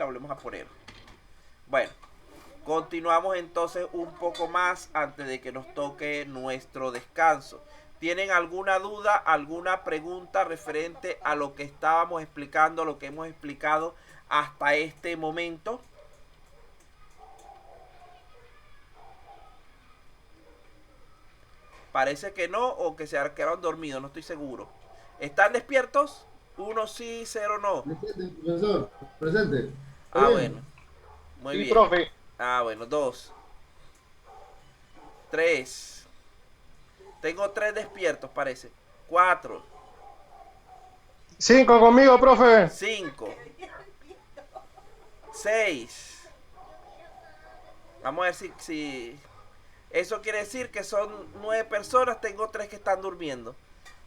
la volvemos a poner. Bueno, continuamos entonces un poco más antes de que nos toque nuestro descanso. ¿Tienen alguna duda, alguna pregunta referente a lo que estábamos explicando, lo que hemos explicado hasta este momento? Parece que no, o que se quedaron dormidos, no estoy seguro. ¿Están despiertos? Uno sí, cero no. Presente, profesor. Presente. ¿Está Ah, bueno. bien? Muy Sí, bien. profe. Ah, bueno, dos. Tres. Tengo tres despiertos, parece. Cuatro. 5 conmigo, profe. Cinco. Seis. Vamos a ver si... Eso quiere decir que son 9 personas, tengo tres que están durmiendo.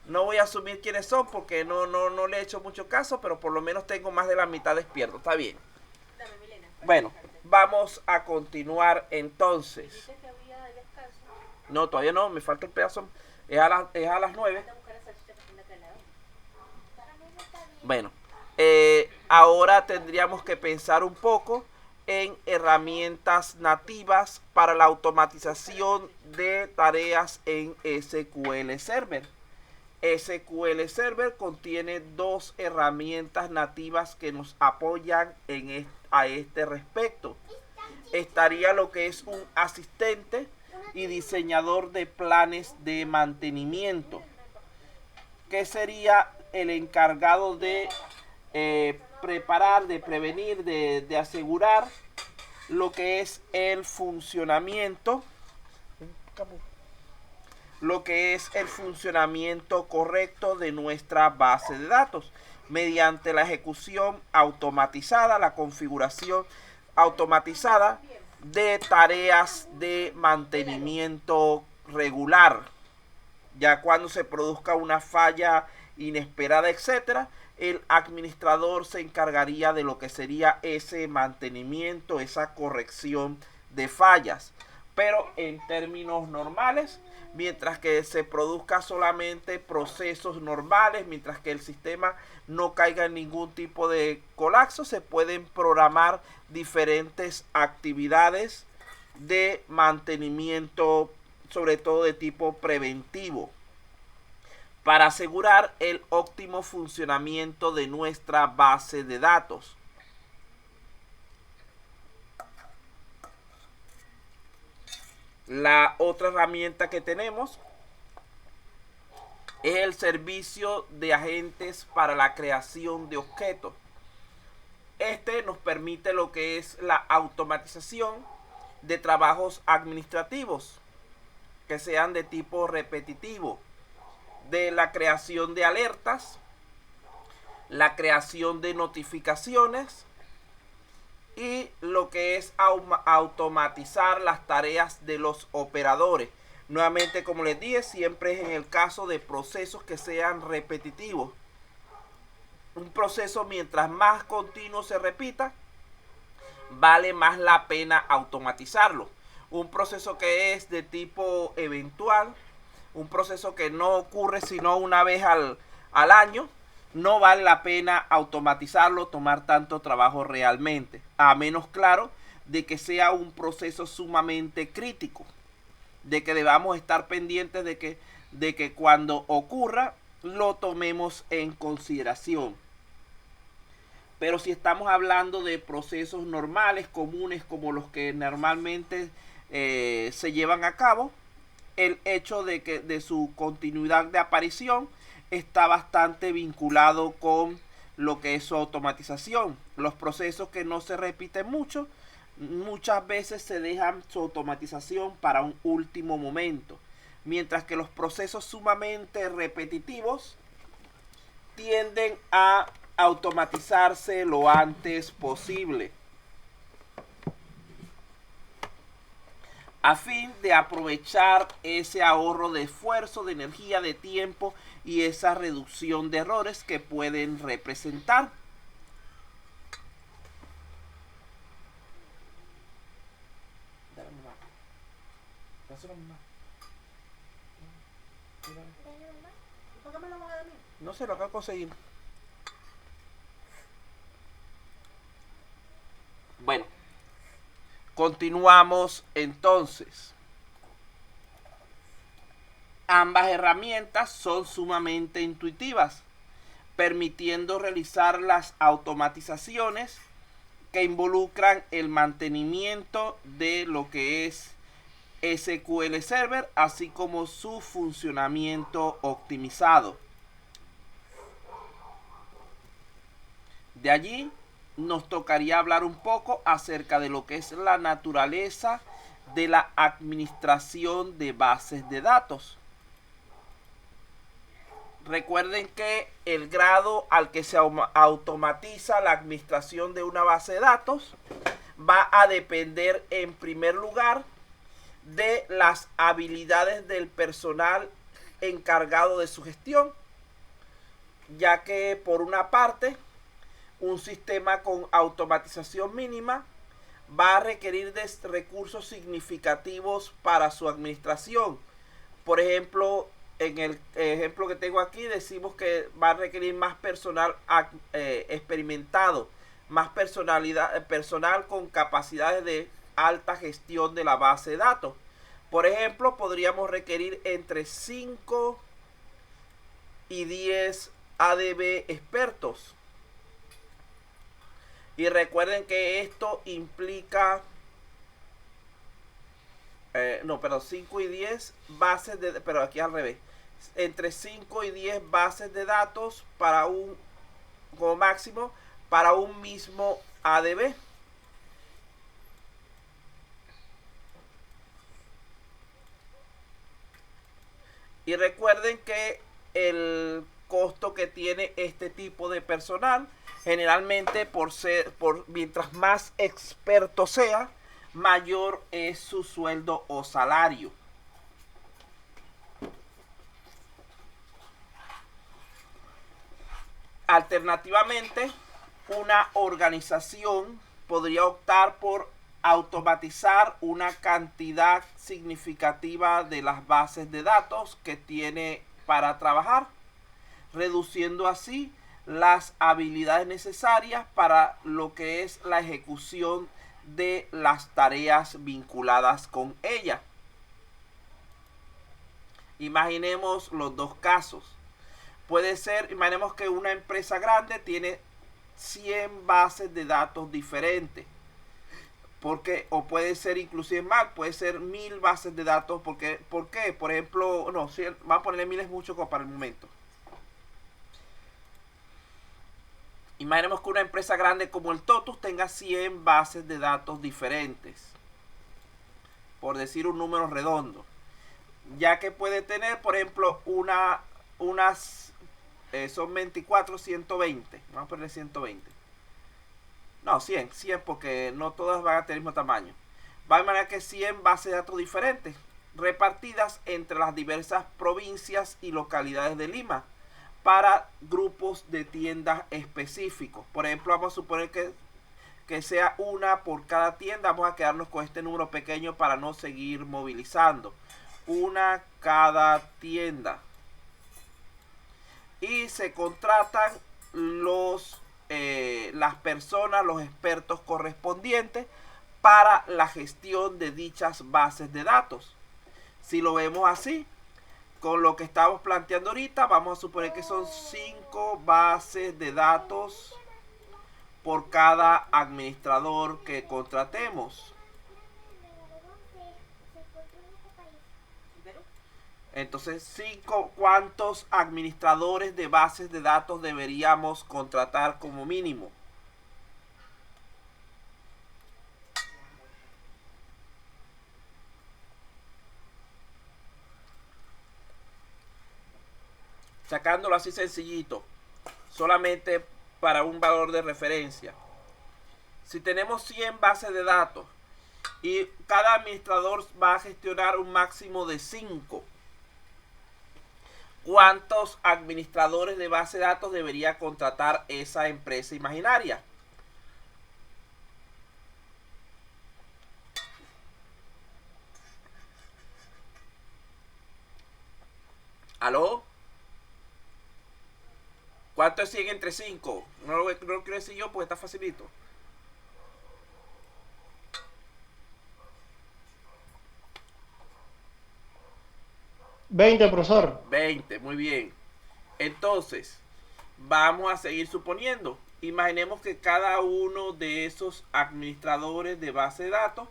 No voy a asumir quiénes son porque no le he hecho mucho caso, pero por lo menos tengo más de la mitad despierto. Está bien. Bueno, vamos a continuar entonces. No, todavía no, me falta el pedazo. Es a las 9. Bueno, ahora tendríamos que pensar un poco en herramientas nativas para la automatización de tareas en SQL Server. SQL Server contiene dos herramientas nativas que nos apoyan a este respecto. Estaría lo que es un asistente y diseñador de planes de mantenimiento, que sería el encargado de preparar, de prevenir, de asegurar lo que es el funcionamiento, correcto de nuestra base de datos mediante la ejecución automatizada, la configuración automatizada de tareas de mantenimiento regular. Ya cuando se produzca una falla inesperada, etcétera, el administrador se encargaría de lo que sería ese mantenimiento, esa corrección de fallas. Pero en términos normales, mientras que se produzca solamente procesos normales, mientras que el sistema no caiga en ningún tipo de colapso, se pueden programar diferentes actividades de mantenimiento, sobre todo de tipo preventivo, para asegurar el óptimo funcionamiento de nuestra base de datos. La otra herramienta que tenemos es el servicio de agentes para la creación de objetos. Este nos permite lo que es la automatización de trabajos administrativos que sean de tipo repetitivo, de la creación de alertas, la creación de notificaciones y lo que es automatizar las tareas de los operadores. Nuevamente, como les dije, siempre es en el caso de procesos que sean repetitivos. Un proceso, mientras más continuo se repita, vale más la pena automatizarlo. Un proceso que es de tipo eventual, un proceso que no ocurre sino una vez al año, no vale la pena automatizarlo, tomar tanto trabajo realmente, a menos, claro, de que sea un proceso sumamente crítico, de que debamos estar pendientes de que cuando ocurra lo tomemos en consideración. Pero si estamos hablando de procesos normales, comunes, como los que normalmente se llevan a cabo, el hecho de su continuidad de aparición está bastante vinculado con lo que es su automatización. Los procesos que no se repiten mucho, muchas veces se dejan su automatización para un último momento, mientras que los procesos sumamente repetitivos tienden a automatizarse lo antes posible, a fin de aprovechar ese ahorro de esfuerzo, de energía, de tiempo y esa reducción de errores que pueden representar. No se lo acabo de conseguir. Continuamos entonces. Ambas herramientas son sumamente intuitivas, permitiendo realizar las automatizaciones que involucran el mantenimiento de lo que es SQL Server, así como su funcionamiento optimizado. De allí nos tocaría hablar un poco acerca de lo que es la naturaleza de la administración de bases de datos. Recuerden que el grado al que se automatiza la administración de una base de datos va a depender en primer lugar de las habilidades del personal encargado de su gestión, ya que por una parte un sistema con automatización mínima va a requerir de recursos significativos para su administración. Por ejemplo, en el ejemplo que tengo aquí decimos que va a requerir más personal experimentado, más personal con capacidades de alta gestión de la base de datos. Por ejemplo, podríamos requerir entre 5 y 10 ADB expertos. Y recuerden que esto implica 5 y 10 bases de, pero aquí al revés, entre 5 y 10 bases de datos para un, como máximo, para un mismo ADB. Y recuerden que el costo que tiene este tipo de personal, generalmente mientras más experto sea, mayor es su sueldo o salario. Alternativamente, una organización podría optar por automatizar una cantidad significativa de las bases de datos que tiene para trabajar, reduciendo así las habilidades necesarias para lo que es la ejecución de las tareas vinculadas con ella. Imaginemos los dos casos. Puede ser, imaginemos que una empresa grande tiene 100 bases de datos diferentes. Porque, o puede ser inclusive más, puede ser 1000 bases de datos. ¿Por qué? Por ejemplo, no, vamos a ponerle 1000 es mucho para el momento. Imaginemos que una empresa grande como el TOTUS tenga 100 bases de datos diferentes, por decir un número redondo, ya que puede tener, por ejemplo, son 24, 120, vamos a poner 120, no, 100 porque no todas van a tener el mismo tamaño. Va a manera que 100 bases de datos diferentes, repartidas entre las diversas provincias y localidades de Lima, para grupos de tiendas específicos. Por ejemplo, vamos a suponer que sea una por cada tienda. Vamos a quedarnos con este número pequeño para no seguir movilizando. Una cada tienda. Y se contratan las personas, los expertos correspondientes para la gestión de dichas bases de datos. Si lo vemos así, con lo que estamos planteando ahorita, vamos a suponer que son 5 bases de datos por cada administrador que contratemos. Entonces, ¿cuántos administradores de bases de datos deberíamos contratar como mínimo? Sacándolo así sencillito, solamente para un valor de referencia. Si tenemos 100 bases de datos y cada administrador va a gestionar un máximo de 5, ¿cuántos administradores de base de datos debería contratar esa empresa imaginaria? ¿Aló? ¿Cuánto es 100 entre 5? No lo quiero decir yo porque está facilito. 20, profesor. 20, muy bien. Entonces, vamos a seguir suponiendo. Imaginemos que cada uno de esos administradores de base de datos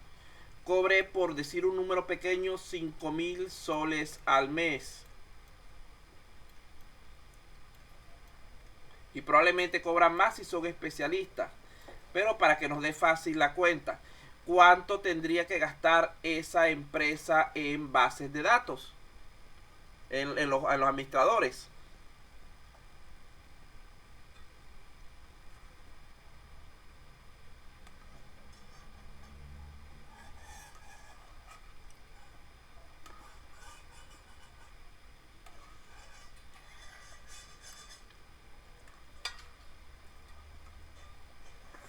cobre, por decir un número pequeño, 5.000 soles al mes. Y probablemente cobran más si son especialistas. Pero para que nos dé fácil la cuenta, ¿cuánto tendría que gastar esa empresa en bases de datos? En los administradores.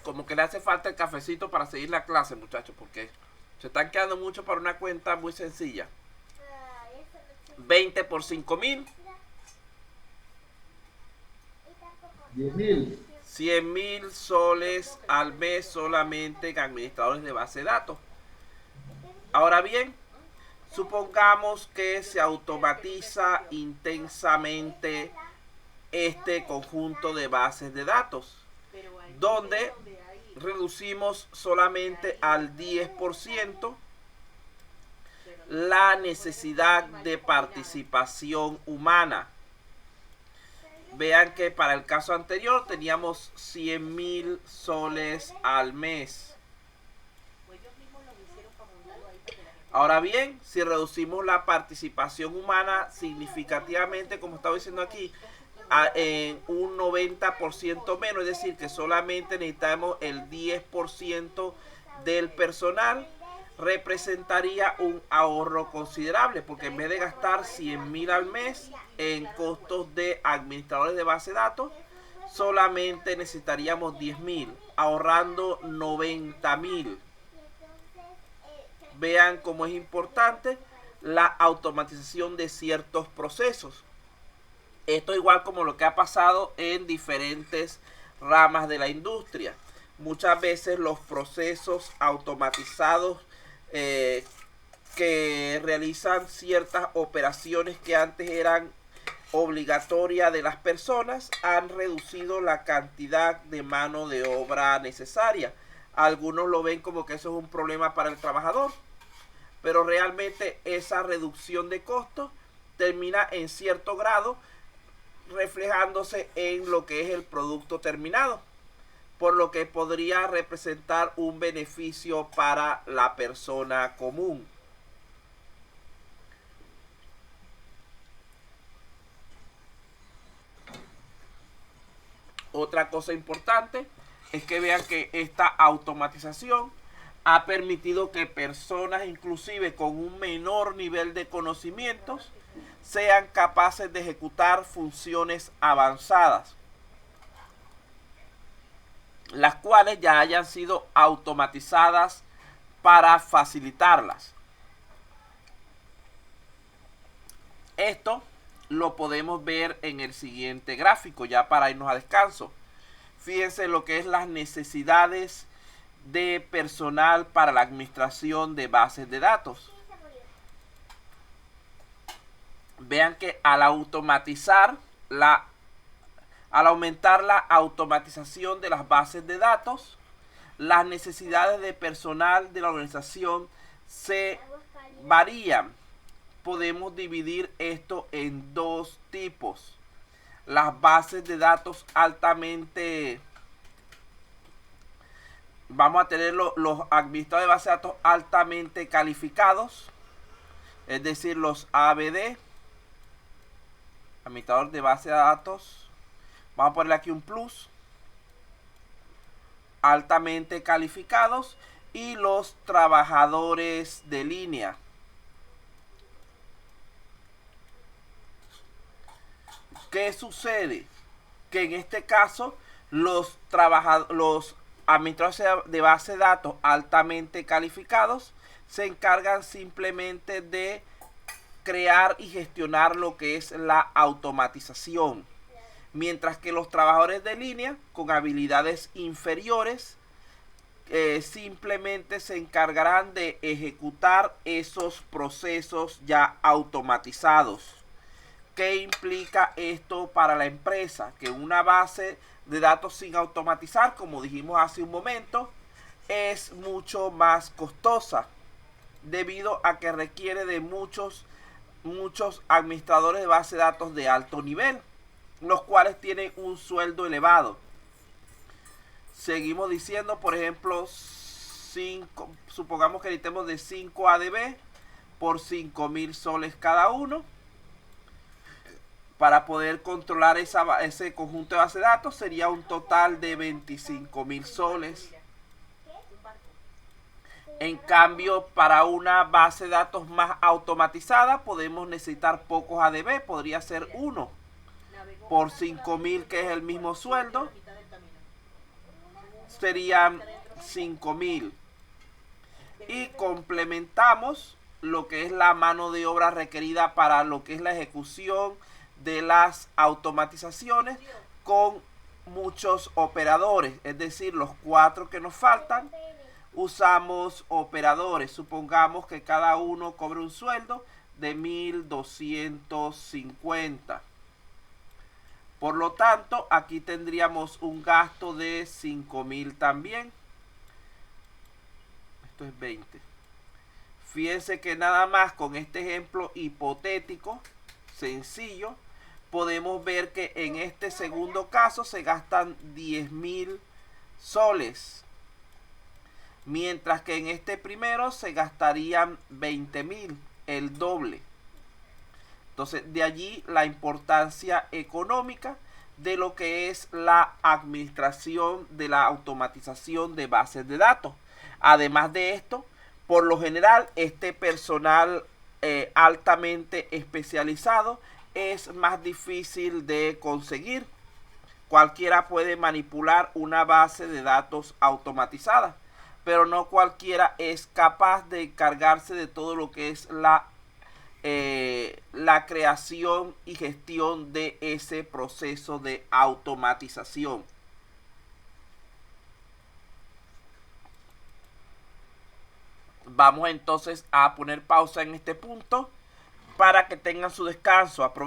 Como que le hace falta el cafecito para seguir la clase, muchachos, porque se están quedando mucho para una cuenta muy sencilla. 20 por 5.000. 10.000. 100.000 soles al mes solamente en administradores de base de datos. Ahora bien, supongamos que se automatiza intensamente este conjunto de bases de datos, donde reducimos solamente al 10% la necesidad de participación humana. Vean que para el caso anterior teníamos 100.000 soles al mes. Ahora bien, si reducimos la participación humana significativamente, como estaba diciendo aquí, en un 90% menos, es decir, que solamente necesitamos el 10% del personal, representaría un ahorro considerable, porque en vez de gastar 100.000 al mes en costos de administradores de base de datos, solamente necesitaríamos 10.000, ahorrando 90.000. Vean cómo es importante la automatización de ciertos procesos. Esto igual como lo que ha pasado en diferentes ramas de la industria. Muchas veces los procesos automatizados que realizan ciertas operaciones que antes eran obligatorias de las personas han reducido la cantidad de mano de obra necesaria. Algunos lo ven como que eso es un problema para el trabajador, pero realmente esa reducción de costos termina en cierto grado reflejándose en lo que es el producto terminado, por lo que podría representar un beneficio para la persona común. Otra cosa importante es que vean que esta automatización ha permitido que personas inclusive con un menor nivel de conocimientos sean capaces de ejecutar funciones avanzadas, las cuales ya hayan sido automatizadas para facilitarlas. Esto lo podemos ver en el siguiente gráfico, ya para irnos a descanso. Fíjense lo que es las necesidades de personal para la administración de bases de datos. Vean que al aumentar la automatización de las bases de datos, las necesidades de personal de la organización se varían. Podemos dividir esto en dos tipos. Las bases de datos altamente... Vamos a tener los administradores de bases de datos altamente calificados, es decir, los ABD, administrador de base de datos. Vamos a ponerle aquí un plus. Altamente calificados. Y los trabajadores de línea. ¿Qué sucede? Que en este caso los administradores de base de datos altamente calificados se encargan simplemente de crear y gestionar lo que es la automatización, mientras que los trabajadores de línea con habilidades inferiores simplemente se encargarán de ejecutar esos procesos ya automatizados. ¿Qué implica esto para la empresa? Que una base de datos sin automatizar, como dijimos hace un momento, es mucho más costosa debido a que requiere de muchos administradores de base de datos de alto nivel, los cuales tienen un sueldo elevado. Seguimos diciendo, por ejemplo, supongamos que necesitemos de 5 ADB por 5.000 soles cada uno. Para poder controlar ese conjunto de base de datos sería un total de 25.000 soles. En cambio, para una base de datos más automatizada podemos necesitar pocos ADB, podría ser 1 por 5.000, que es el mismo sueldo, serían 5.000. Y complementamos lo que es la mano de obra requerida para lo que es la ejecución de las automatizaciones con muchos operadores, es decir, los 4 que nos faltan. Usamos operadores, supongamos que cada uno cobre un sueldo de 1.250. Por lo tanto, aquí tendríamos un gasto de 5.000 también. Esto es 20. Fíjense que nada más con este ejemplo hipotético, sencillo, podemos ver que en este segundo caso se gastan 10.000 soles. Mientras que en este primero se gastarían 20.000, el doble. Entonces, de allí la importancia económica de lo que es la administración de la automatización de bases de datos. Además de esto, por lo general, este personal altamente especializado es más difícil de conseguir. Cualquiera puede manipular una base de datos automatizada, pero no cualquiera es capaz de encargarse de todo lo que es la creación y gestión de ese proceso de automatización. Vamos entonces a poner pausa en este punto para que tengan su descanso. Aprovechen.